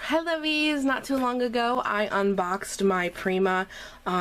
Hi lovies! Not too long ago I unboxed my Prima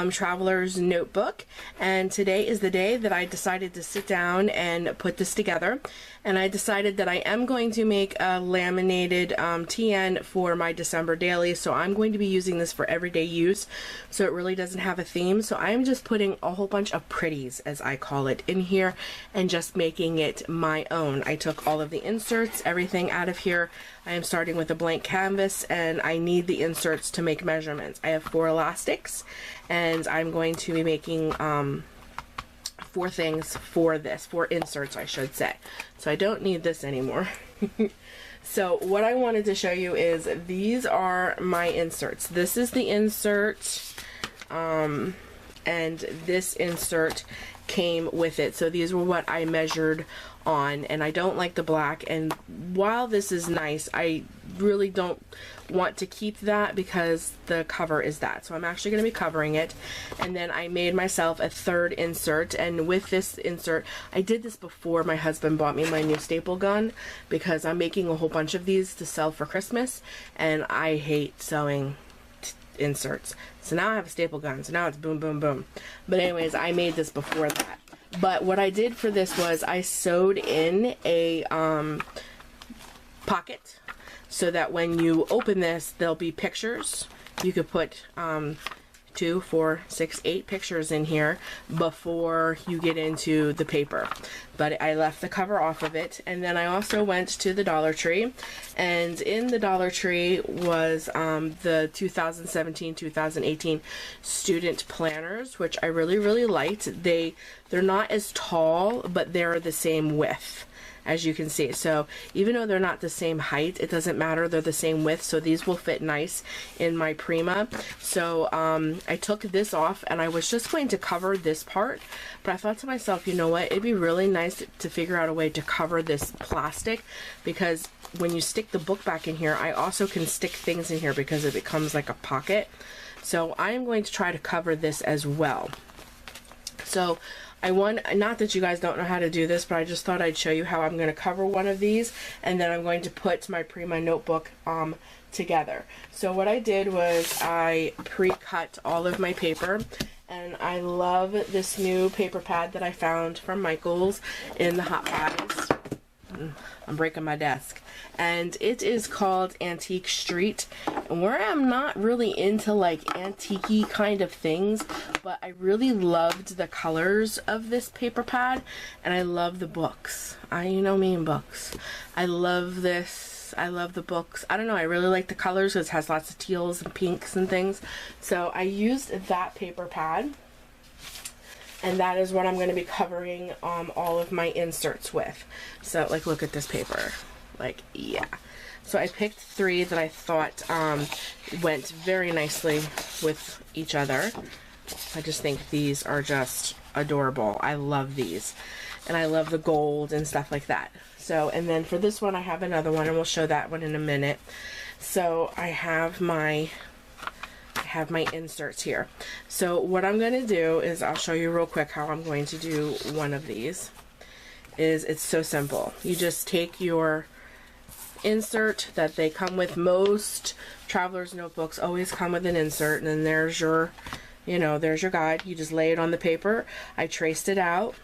Traveler's Notebook, and today is the day that I decided to sit down and put this together. And I decided that I am going to make a laminated TN for my December daily, so I'm going to be using this for everyday use, so it really doesn't have a theme. So I'm just putting a whole bunch of pretties, as I call it, in here and just making it my own. I took all of the inserts, everything out of here. I am starting with a blank canvas, and I need the inserts to make measurements. I have 4 elastics, and I'm going to be making 4 things for this, 4 inserts I should say. So I don't need this anymore. So what I wanted to show you is these are my inserts. This is the insert, and this insert came with it. So these were what I measured on, and I don't like the black, and while this is nice, I really don't want to keep that because the cover is that. So I'm actually going to be covering it. And then I made myself a 3rd insert, and with this insert, I did this before my husband bought me my new staple gun, because I'm making a whole bunch of these to sell for Christmas, and I hate sewing inserts. So now I have a staple gun, so now it's boom boom boom. But anyways, I made this before that. But what I did for this was I sewed in a pocket, so that when you open this, there'll be pictures. You could put 2, 4, 6, 8 pictures in here before you get into the paper. But I left the cover off of it. And then I also went to the Dollar Tree, and in the Dollar Tree was the 2017-2018 student planners, which I really liked. They're not as tall, but they're the same width, as you can see. So even though they're not the same height, it doesn't matter, they're the same width, so these will fit nice in my Prima. So I took this off, and I was just going to cover this part, but I thought to myself, you know what, it'd be really nice to figure out a way to cover this plastic, because when you stick the book back in here, I also can stick things in here because it becomes like a pocket. So I'm going to try to cover this as well. So not that you guys don't know how to do this, but I just thought I'd show you how I'm going to cover one of these, and then I'm going to put my Prima notebook together. So what I did was I pre-cut all of my paper, and I love this new paper pad that I found from Michael's in the Hot Buys. I'm breaking my desk. And it is called Antique Street, where I'm not really into like antique-y kind of things, but I really loved the colors of this paper pad, and I love the books. You know me and books. I love this. I love the books. I don't know, I really like the colors because it has lots of teals and pinks and things. So I used that paper pad, and that is what I'm going to be covering all of my inserts with. So like, look at this paper. Like, yeah. So I picked 3 that I thought went very nicely with each other. I just think these are just adorable. I love these, and I love the gold and stuff like that. So, and then for this one I have another one, and we'll show that one in a minute. So I have my inserts here. So what I'm going to do is I'll show you real quick how I'm going to do one of these. It's so simple. You just take your insert that they come with. Most traveler's notebooks always come with an insert, and then there's your, there's your guide. You just lay it on the paper. I traced it out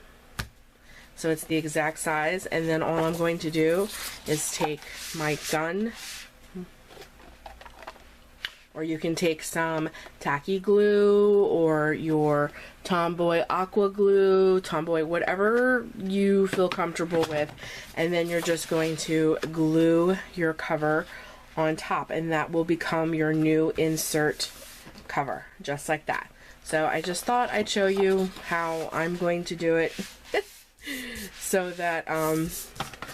so it's the exact size, and then all I'm going to do is take my gun, or you can take some tacky glue or your Tomboy aqua glue, Tomboy, whatever you feel comfortable with, and then you're just going to glue your cover on top, and that will become your new insert cover, just like that. So I just thought I'd show you how I'm going to do it so that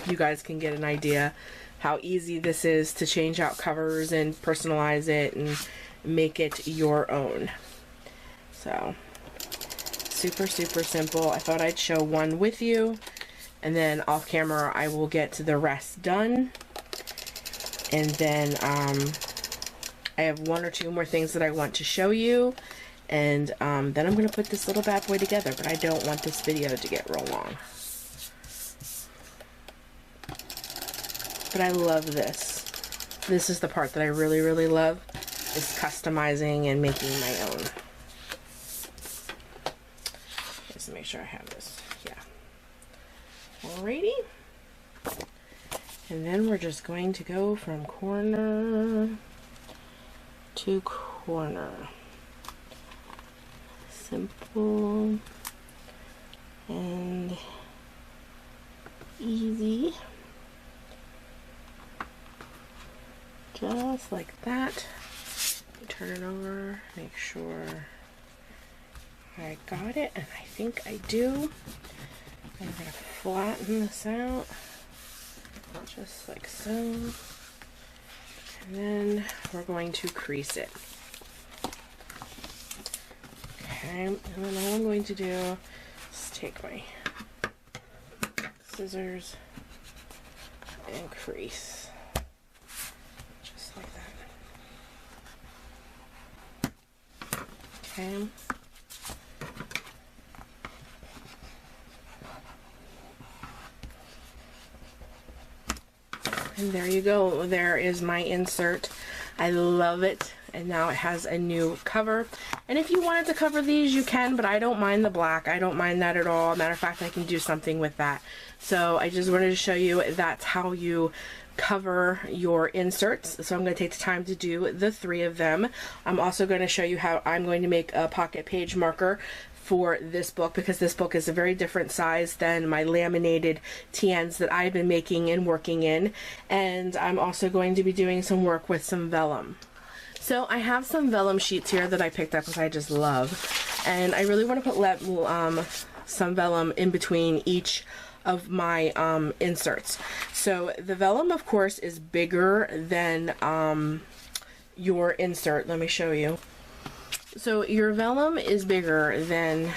you guys can get an idea how easy this is to change out covers and personalize it and make it your own. So super simple. I thought I'd show one with you, and then off camera I will get to the rest done, and then I have 1 or 2 more things that I want to show you, and then I'm going to put this little bad boy together, but I don't want this video to get real long. But I love this. This is the part that I really, really love, is customizing and making my own. Just make sure I have this. Yeah. Alrighty. And then we're just going to go from corner to corner. Simple and easy. Just like that. Turn it over, make sure I got it, and I think I do. I'm going to flatten this out, just like so. And then we're going to crease it. Okay, and then all I'm going to do is take my scissors and crease. Just like that. Okay. And there you go. There is my insert. I love it. And now it has a new cover. And if you wanted to cover these, you can, but I don't mind the black. I don't mind that at all. Matter of fact, I can do something with that. So I just wanted to show you that's how you cover your inserts. So I'm going to take the time to do the 3 of them. I'm also going to show you how I'm going to make a pocket page marker for this book, because this book is a very different size than my laminated TNs that I've been making and working in. And I'm also going to be doing some work with some vellum. So I have some vellum sheets here that I picked up because I just love, and I really want to put some vellum in between each of my inserts. So the vellum, of course, is bigger than your insert. Let me show you. So your vellum is bigger than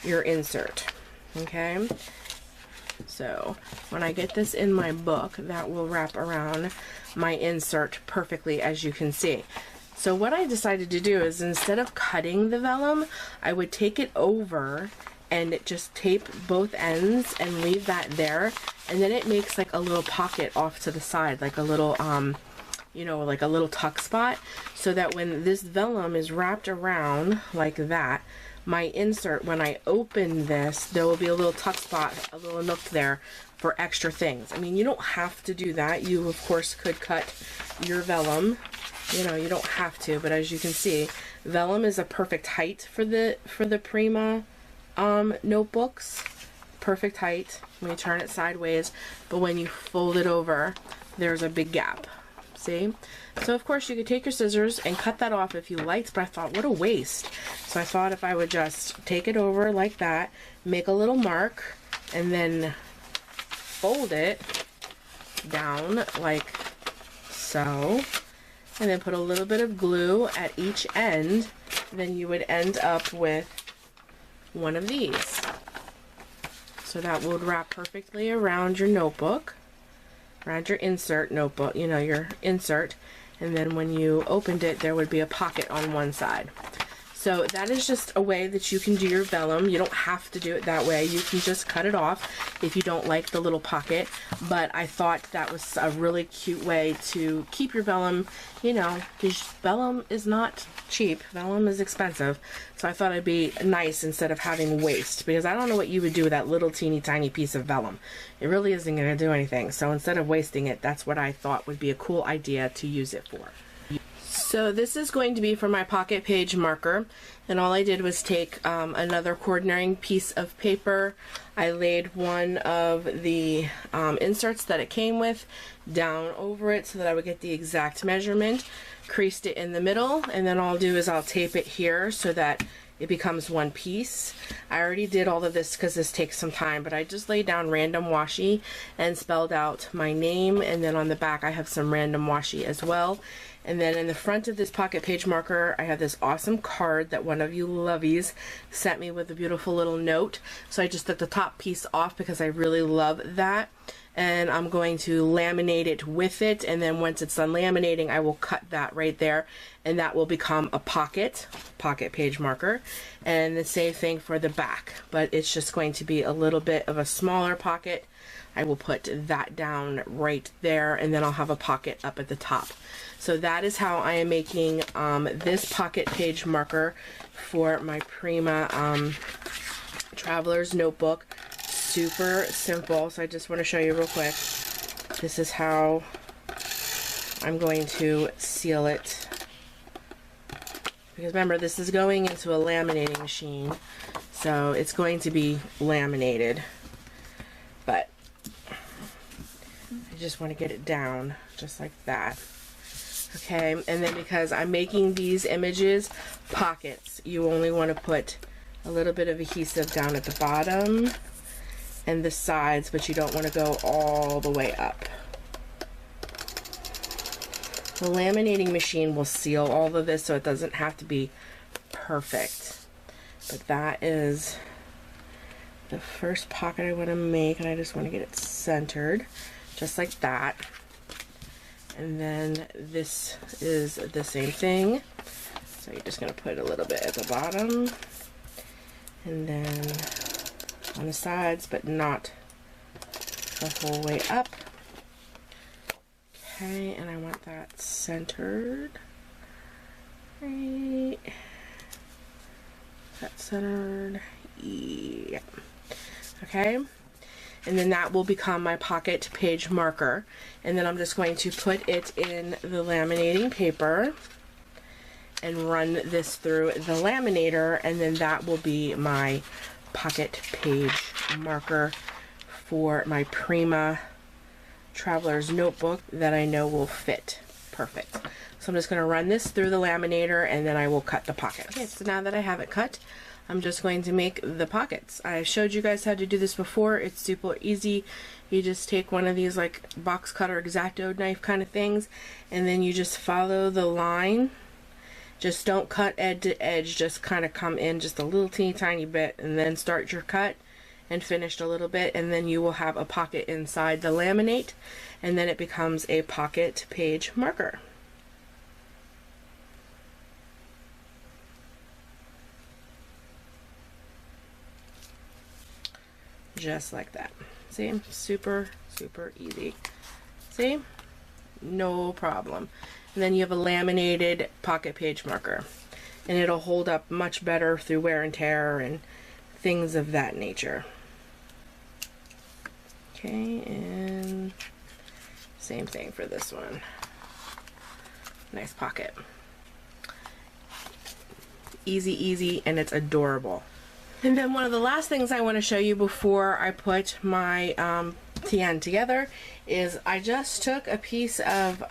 your insert, okay? So when I get this in my book, that will wrap around my insert perfectly, as you can see. So what I decided to do is, instead of cutting the vellum, I would take it over and just tape both ends and leave that there, and then it makes like a little pocket off to the side, like a little you know, like a little tuck spot, so that when this vellum is wrapped around like that, my insert, when I open this, there will be a little tuck spot, a little nook there for extra things. I mean, you don't have to do that. You, of course, could cut your vellum. You know, you don't have to, but as you can see, vellum is a perfect height for the Prima notebooks. Perfect height when you turn it sideways, but when you fold it over, there's a big gap. See? So of course you could take your scissors and cut that off if you liked, but I thought, what a waste. So I thought if I would just take it over like that, make a little mark, and then fold it down like so, and then put a little bit of glue at each end, then you would end up with one of these. So that would wrap perfectly around your notebook, around your insert notebook, you know, your insert, and then when you opened it, there would be a pocket on one side. So that is just a way that you can do your vellum. You don't have to do it that way. You can just cut it off if you don't like the little pocket, but I thought that was a really cute way to keep your vellum, you know, because vellum is not cheap. Vellum is expensive. So I thought it'd be nice instead of having waste, because I don't know what you would do with that little teeny tiny piece of vellum. It really isn't going to do anything. So instead of wasting it, that's what I thought would be a cool idea to use it for. So this is going to be for my pocket page marker, and all I did was take another coordinating piece of paper. I laid one of the inserts that it came with down over it so that I would get the exact measurement, creased it in the middle, and then all I'll do is I'll tape it here so that it becomes one piece. I already did all of this because this takes some time, but I just laid down random washi and spelled out my name, and then on the back I have some random washi as well. And then in the front of this pocket page marker, I have this awesome card that one of you lovies sent me with a beautiful little note. So I just took the top piece off because I really love that. And I'm going to laminate it with it, and then once it's done laminating, I will cut that right there, and that will become a pocket page marker. And the same thing for the back, but it's just going to be a little bit of a smaller pocket. I will put that down right there, and then I'll have a pocket up at the top. So that is how I am making this pocket page marker for my Prima Traveler's Notebook. Super simple. So I just want to show you real quick. This is how I'm going to seal it. Because remember, this is going into a laminating machine, so it's going to be laminated. But I just want to get it down just like that. Okay, and then because I'm making these images pockets, you only want to put a little bit of adhesive down at the bottom and the sides, but you don't want to go all the way up. The laminating machine will seal all of this, so it doesn't have to be perfect. But that is the first pocket I want to make, and I just want to get it centered, just like that. And then this is the same thing. So you're just going to put a little bit at the bottom, and then on the sides, but not the whole way up. Okay, and I want that centered. Right. That centered. Yeah. Okay. And then that will become my pocket page marker. And then I'm just going to put it in the laminating paper and run this through the laminator, and then that will be my pocket page marker for my Prima Traveler's Notebook that I know will fit perfect. So I'm just going to run this through the laminator, and then I will cut the pockets. Okay, so now that I have it cut, I'm just going to make the pockets. I showed you guys how to do this before. It's super easy. You just take one of these like box cutter X-Acto knife kind of things, and then you just follow the line. Just don't cut edge to edge, just kind of come in just a little teeny tiny bit, and then start your cut and finished a little bit, and then you will have a pocket inside the laminate, and then it becomes a pocket page marker. Just like that. See? Super, super easy. See? No problem. And then you have a laminated pocket page marker, and it'll hold up much better through wear and tear and things of that nature. Okay, and same thing for this one. Nice pocket. Easy, easy, and it's adorable. And then one of the last things I want to show you before I put my TN together is I just took a piece of,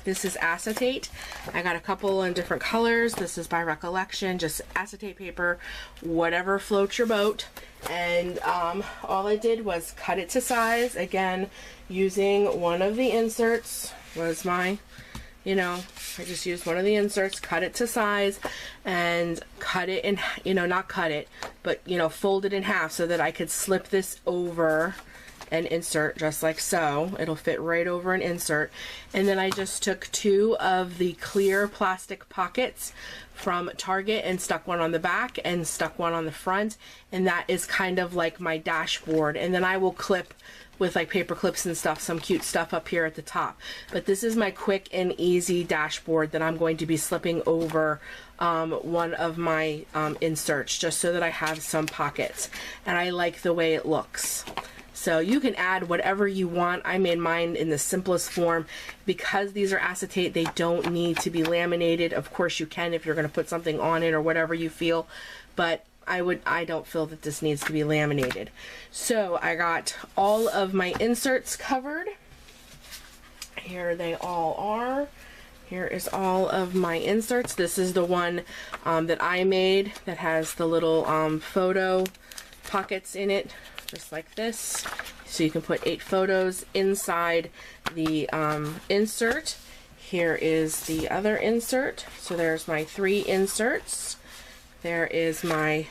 this is acetate. I got a couple in different colors. This is by Recollection, just acetate paper, whatever floats your boat. And all I did was cut it to size, again, using one of the inserts. Was my, you know, I just used one of the inserts, cut it to size, and cut it in, you know, not cut it, but, you know, fold it in half so that I could slip this over and insert just like so. It'll fit right over an insert. And then I just took two of the clear plastic pockets from Target and stuck one on the back and stuck one on the front, and that is kind of like my dashboard. And then I will clip with like paper clips and stuff, some cute stuff up here at the top. But this is my quick and easy dashboard that I'm going to be slipping over one of my inserts, just so that I have some pockets. And I like the way it looks. So you can add whatever you want. I made mine in the simplest form. Because these are acetate, they don't need to be laminated. Of course you can if you're going to put something on it or whatever you feel, but I don't feel that this needs to be laminated. So I got all of my inserts covered. Here they all are. Here is all of my inserts. This is the one that I made that has the little photo pockets in it, just like this. So you can put 8 photos inside the insert. Here is the other insert. So there's my 3 inserts. There is my,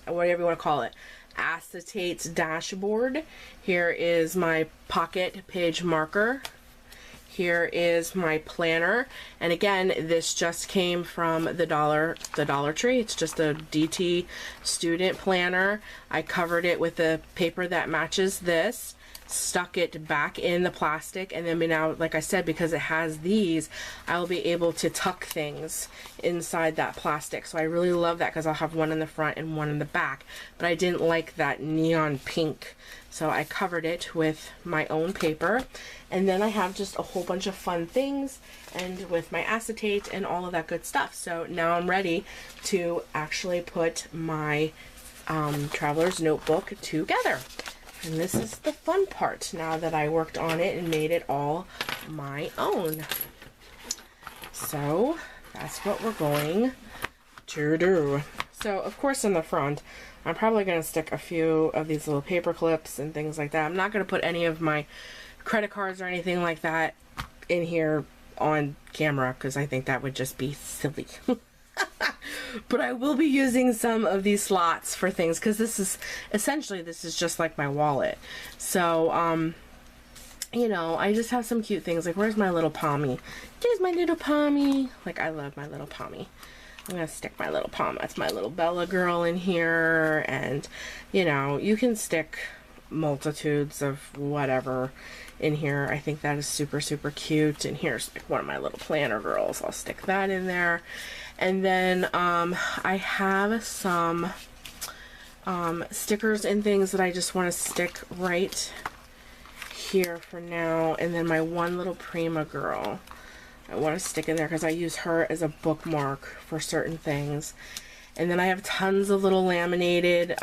whatever you want to call it, acetate dashboard. Here is my pocket page marker. Here is my planner, and again, this just came from the Dollar Tree. It's just a DT student planner. I covered it with a paper that matches this, stuck it back in the plastic, and then now, like I said, because it has these, I'll be able to tuck things inside that plastic. So I really love that because I'll have one in the front and one in the back, but I didn't like that neon pink, so I covered it with my own paper. And then I have just a whole bunch of fun things and with my acetate and all of that good stuff. So now I'm ready to actually put my traveler's notebook together. And this is the fun part now that I worked on it and made it all my own. So that's what we're going to do. So of course in the front, I'm probably going to stick a few of these little paper clips and things like that. I'm not going to put any of my credit cards or anything like that in here on camera because I think that would just be silly. But I will be using some of these slots for things because this is essentially, this is just like my wallet. So you know, I just have some cute things like, where's my little Pommy? There's my little Pommy. Like, I love my little Pommy. I'm gonna stick my little Pom. That's my little Bella girl in here. And you know, you can stick multitudes of whatever in here. I think that is super, super cute. And here's like one of my little planner girls. I'll stick that in there. And then I have some stickers and things that I just want to stick right here for now. And then my one little Prima girl, I want to stick in there because I use her as a bookmark for certain things. And then I have tons of little laminated,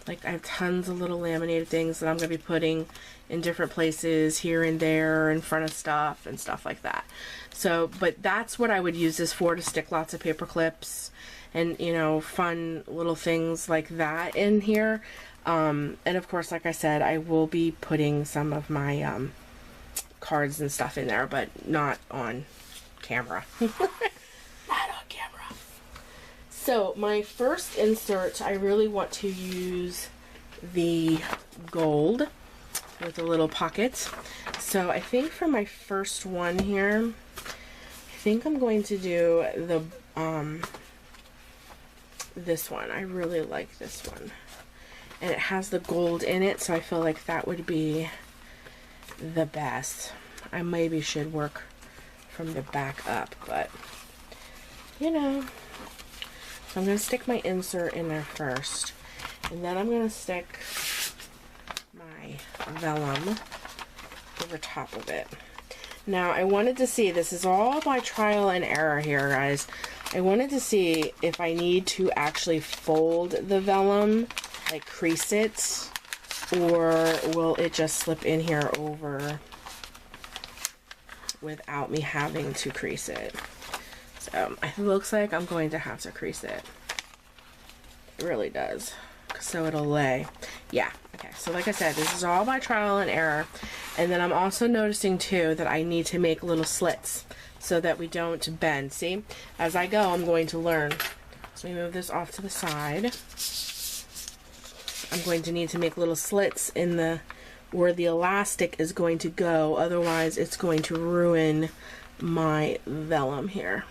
like I have tons of little laminated things that I'm going to be putting in different places here and there in front of stuff and stuff like that. So, but that's what I would use this for, to stick lots of paper clips and, you know, fun little things like that in here. And of course, like I said, I will be putting some of my cards and stuff in there, but not on camera. Not on camera. So my first insert, I really want to use the gold with a little pocket. So I think for my first one here, I think I'm going to do the this one. I really like this one. And it has the gold in it, so I feel like that would be the best. I maybe should work from the back up, but you know. So I'm going to stick my insert in there first, and then I'm going to stick my vellum over top of it. Now I wanted to see, this is all by trial and error here, guys. I wanted to see if I need to actually fold the vellum, like crease it, or will it just slip in here over without me having to crease it. So it looks like I'm going to have to crease it. It really does. So it'll lay. Yeah, okay. So like I said, this is all by trial and error. And then I'm also noticing too that I need to make little slits so that we don't bend. See, as I go, I'm going to learn. So we move this off to the side. I'm going to need to make little slits in the where the elastic is going to go, otherwise it's going to ruin my vellum here.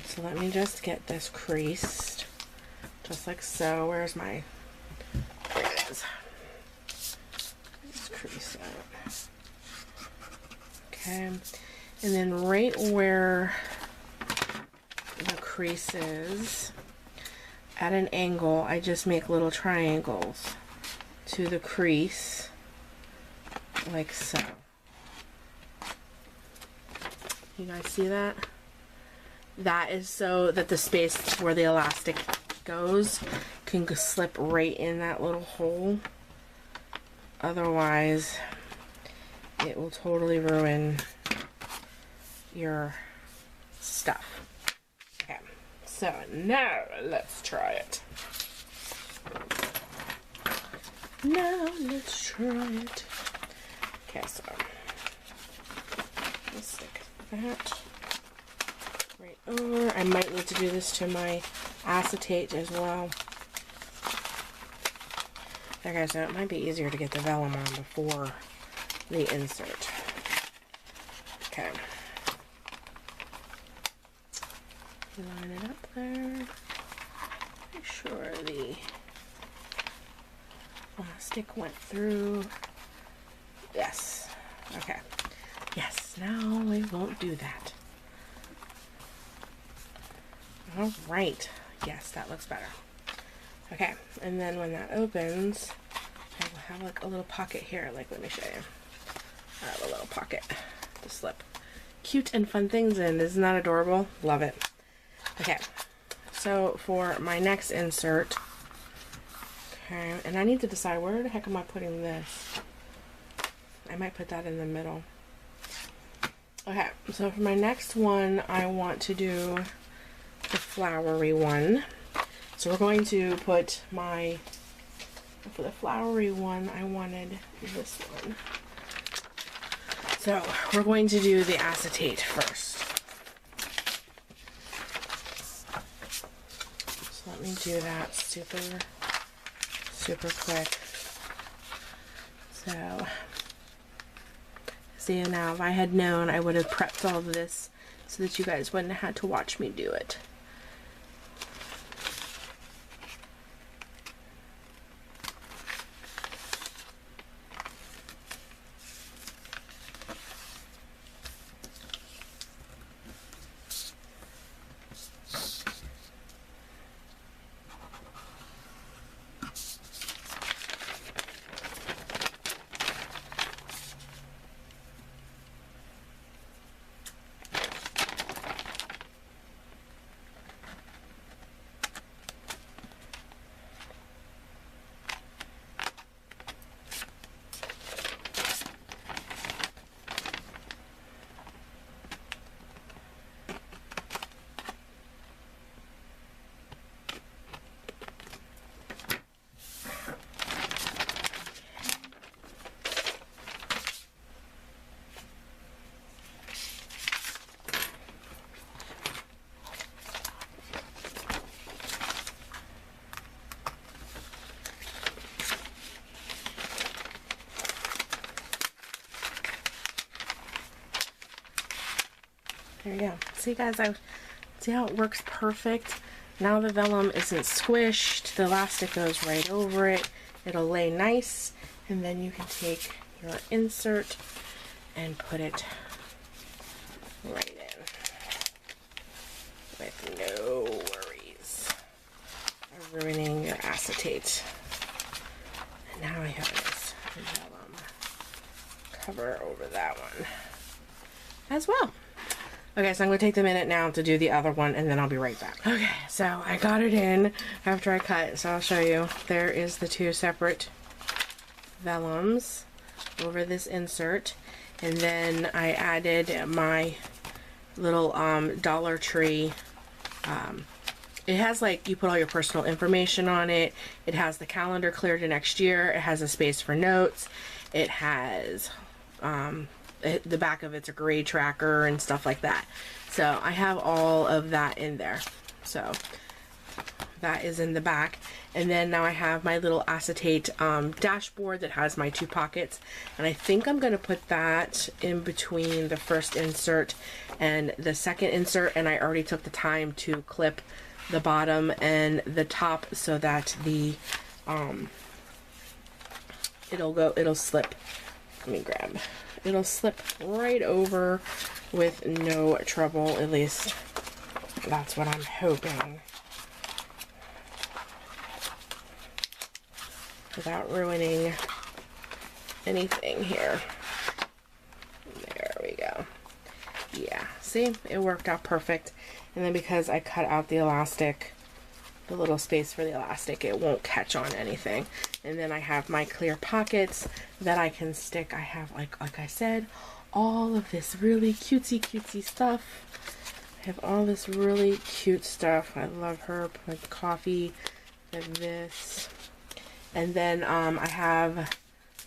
So let me just get this creased, just like so. Where's my, there it is. Just crease that. Okay, and then right where the crease is, at an angle, I just make little triangles to the crease, like so. You guys see that? That is so that the space where the elastic goes can slip right in that little hole. Otherwise, it will totally ruin your stuff. Okay, so now let's try it. Now let's try it. Okay, so let's stick that right over. I might need to do this to my acetate as well. Okay, so it might be easier to get the vellum on before the insert. Okay. Line it up there. Make sure the elastic went through. Yes. Okay. Yes, now we won't do that. All right. Yes, that looks better. Okay, and then when that opens, I will have like a little pocket here. Like, let me show you. I have a little pocket to slip cute and fun things in. Isn't that adorable? Love it. Okay, so for my next insert, okay, and I need to decide where the heck am I putting this? I might put that in the middle. Okay, so for my next one, I want to do the flowery one. So we're going to put my, for the flowery one, I wanted this one. So we're going to do the acetate first. So let me do that super quick. So, see, now if I had known, I would have prepped all of this so that you guys wouldn't have had to watch me do it. There you go. See, guys, see how it works perfect? Now the vellum isn't squished. The elastic goes right over it. It'll lay nice, and then you can take your insert and put it right in with no worries of ruining your acetate. And now I have this vellum cover over that one as well. Okay, so I'm going to take the minute now to do the other one, and then I'll be right back. Okay, so I got it in after I cut, so I'll show you. There is the two separate vellums over this insert, and then I added my little Dollar Tree. It has, like, you put all your personal information on it. It has the calendar clear to next year. It has a space for notes. It has the back of it's a grade tracker and stuff like that. So I have all of that in there. So that is in the back. And then now I have my little acetate dashboard that has my two pockets. And I think I'm going to put that in between the first insert and the second insert. And I already took the time to clip the bottom and the top so that the it'll slip. Let me grab. It'll slip right over with no trouble. At least that's what I'm hoping. Without ruining anything here. There we go. Yeah, see? It worked out perfect. And then because I cut out the elastic, the little space for the elastic, it won't catch on anything. And then I have my clear pockets that I can stick. I have, like I said, all of this really cutesy stuff. I have all this really cute stuff. I love her. Put coffee and this. And then I have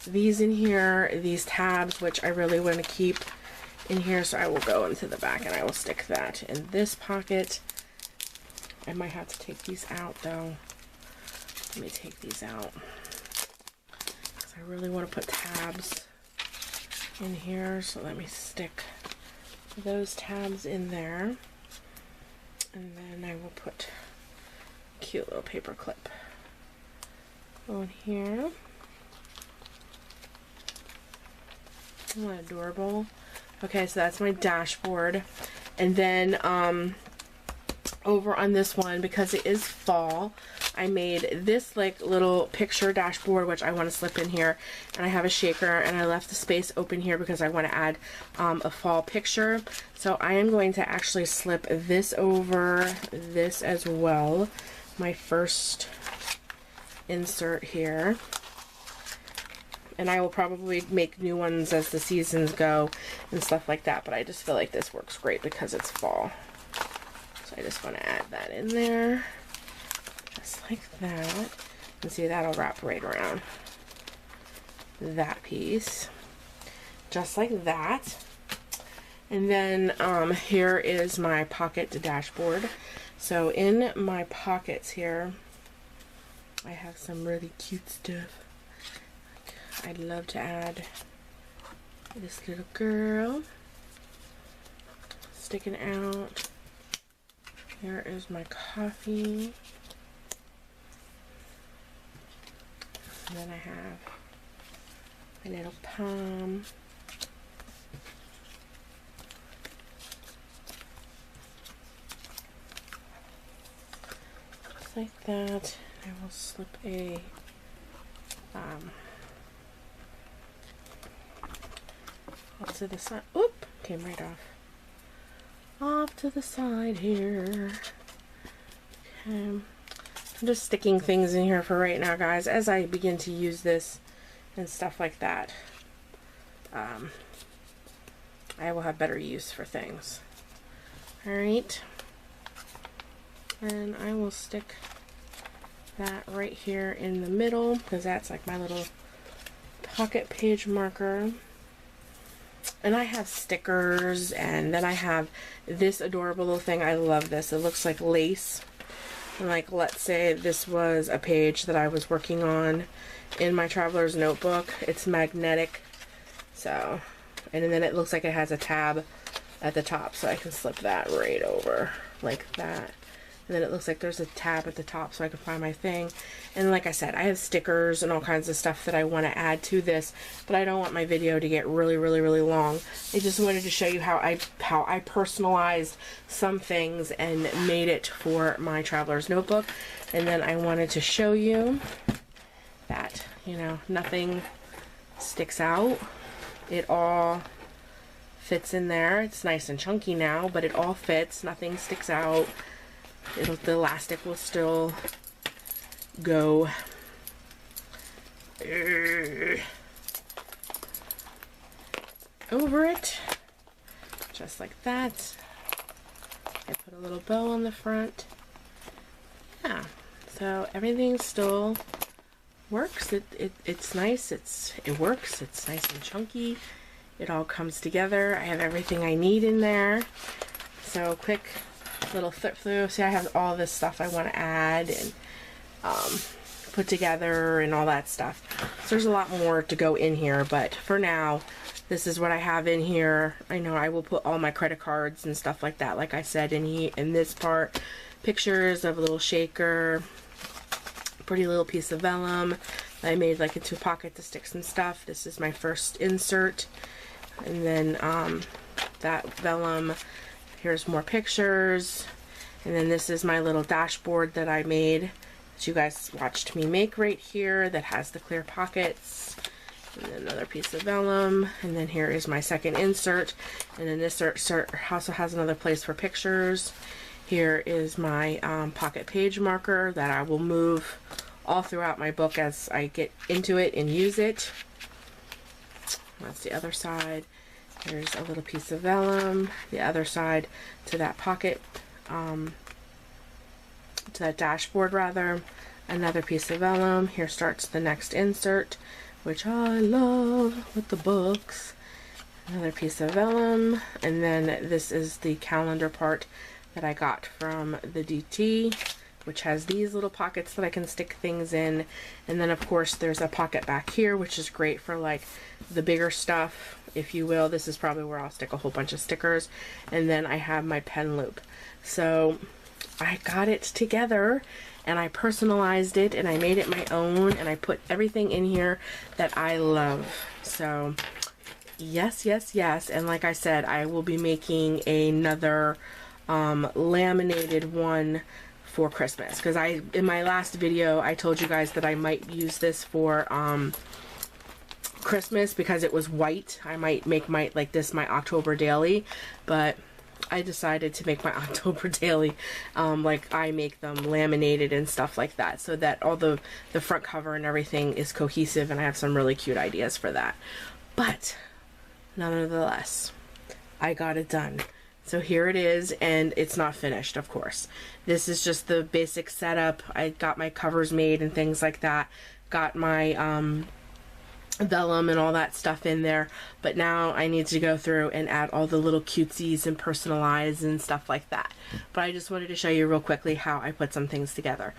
these in here, these tabs, which I really want to keep in here. So I will go into the back and I will stick that in this pocket. I might have to take these out though. Let me take these out. Because I really want to put tabs in here. So let me stick those tabs in there. And then I will put a cute little paper clip on here. Isn't that adorable? Okay, so that's my dashboard. And then over on this one, because it is fall, I made this like little picture dashboard, which I want to slip in here, and I have a shaker, and I left the space open here because I want to add a fall picture. So I am going to actually slip this over this as well, my first insert here, and I will probably make new ones as the seasons go and stuff like that, but I just feel like this works great because it's fall. So I just want to add that in there, just like that. And see, that'll wrap right around that piece, just like that. And then here is my pocket dashboard. So in my pockets here, I have some really cute stuff. I'd love to add this little girl sticking out. Here is my coffee. And then I have my little palm. Just like that. I will slip a off to the side. Oop! Came right off. Off to the side here. Okay. I'm just sticking things in here for right now, guys, as I begin to use this and stuff like that. I will have better use for things. Alright. And I will stick that right here in the middle because that's like my little pocket page marker. And I have stickers, and then I have this adorable little thing. I love this. It looks like lace. And like, let's say this was a page that I was working on in my traveler's notebook. It's magnetic. So, and then it looks like it has a tab at the top, so I can slip that right over like that. And then it looks like there's a tab at the top so I can find my thing. And like I said, I have stickers and all kinds of stuff that I want to add to this, but I don't want my video to get really long. I just wanted to show you how I personalized some things and made it for my traveler's notebook. And then I wanted to show you that, you know, nothing sticks out. It all fits in there. It's nice and chunky now, but it all fits. Nothing sticks out. The elastic will still go. Over it, just like that. I put a little bow on the front. Yeah, so everything still works. It's nice. It works. It's nice and chunky. It all comes together. I have everything I need in there. So quick little flip through. See, I have all this stuff I want to add and put together and all that stuff. So there's a lot more to go in here, but for now, this is what I have in here. I know I will put all my credit cards and stuff like that, like I said, in this part. Pictures of a little shaker, pretty little piece of vellum that I made like into a pocket to stick some stuff. This is my first insert. And then that vellum. Here's more pictures, and then this is my little dashboard that I made that you guys watched me make right here that has the clear pockets, and then another piece of vellum, and then here is my second insert, and then this insert also has another place for pictures. Here is my pocket page marker that I will move all throughout my book as I get into it and use it. That's the other side. There's a little piece of vellum, the other side to that pocket, to that dashboard rather, another piece of vellum. Here starts the next insert, which I love with the books. Another piece of vellum, and then this is the calendar part that I got from the DT. which has these little pockets that I can stick things in. And then of course there's a pocket back here, which is great for like the bigger stuff, if you will. This is probably where I'll stick a whole bunch of stickers. And then I have my pen loop. So I got it together and I personalized it and I made it my own, and I put everything in here that I love. So yes, yes, yes. And like I said, I will be making another laminated one for Christmas, because in my last video I told you guys that I might use this for Christmas because it was white. I might make my October daily, but I decided to make my October daily like I make them laminated and stuff like that, so that all the front cover and everything is cohesive, and I have some really cute ideas for that. But nonetheless, I got it done. So here it is, and it's not finished, of course. This is just the basic setup. I got my covers made and things like that. Got my vellum and all that stuff in there, but now I need to go through and add all the little cutesies and personalize and stuff like that. But I just wanted to show you real quickly how I put some things together.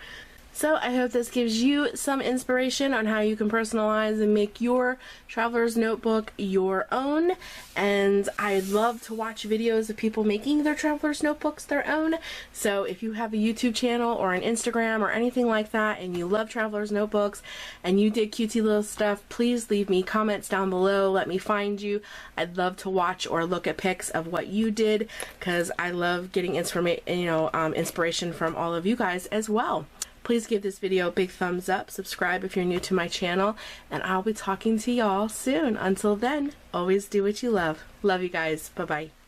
So I hope this gives you some inspiration on how you can personalize and make your traveler's notebook your own. And I love to watch videos of people making their traveler's notebooks their own. So if you have a YouTube channel or an Instagram or anything like that, and you love traveler's notebooks and you did cutesy little stuff, please leave me comments down below. Let me find you. I'd love to watch or look at pics of what you did, because I love getting inspiration from all of you guys as well. Please give this video a big thumbs up, subscribe if you're new to my channel, and I'll be talking to y'all soon. Until then, always do what you love. Love you guys. Bye-bye.